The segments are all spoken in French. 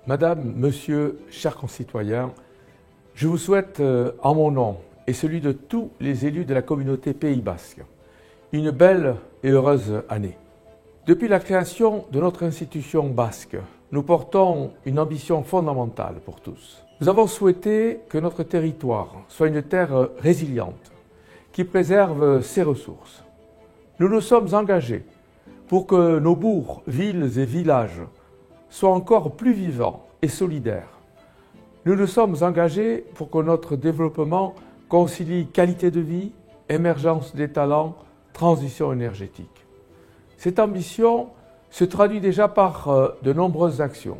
Madame, Monsieur, chers concitoyens, je vous souhaite en mon nom et celui de tous les élus de la communauté Pays Basque une belle et heureuse année. Depuis la création de notre institution basque, nous portons une ambition fondamentale pour tous. Nous avons souhaité que notre territoire soit une terre résiliente, qui préserve ses ressources. Nous nous sommes engagés pour que nos bourgs, villes et villages soient encore plus vivants et solidaires. Nous nous sommes engagés pour que notre développement concilie qualité de vie, émergence des talents, transition énergétique. Cette ambition se traduit déjà par de nombreuses actions,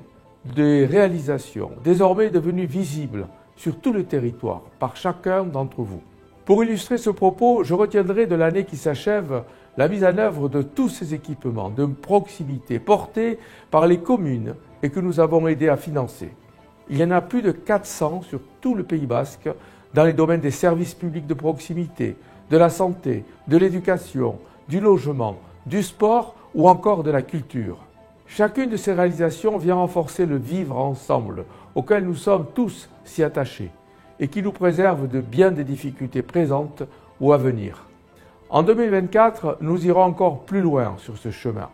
des réalisations désormais devenues visibles sur tout le territoire par chacun d'entre vous. Pour illustrer ce propos, je retiendrai de l'année qui s'achève la mise en œuvre de tous ces équipements de proximité portés par les communes et que nous avons aidé à financer. Il y en a plus de 400 sur tout le Pays Basque dans les domaines des services publics de proximité, de la santé, de l'éducation, du logement, du sport ou encore de la culture. Chacune de ces réalisations vient renforcer le vivre ensemble auquel nous sommes tous si attachés et qui nous préserve de bien des difficultés présentes ou à venir. En 2024, nous irons encore plus loin sur ce chemin.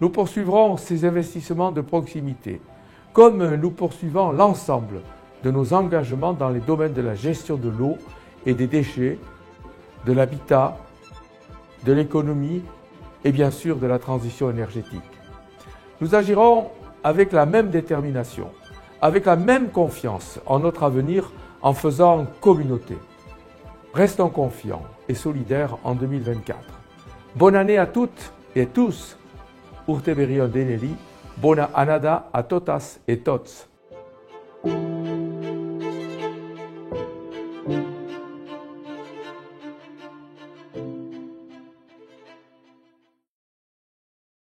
Nous poursuivrons ces investissements de proximité, comme nous poursuivons l'ensemble de nos engagements dans les domaines de la gestion de l'eau et des déchets, de l'habitat, de l'économie et bien sûr de la transition énergétique. Nous agirons avec la même détermination, avec la même confiance en notre avenir en faisant communauté. Restons confiants et solidaires en 2024. Bonne année à toutes et tous. Urte berri on deneri, bona annada a totas et tots.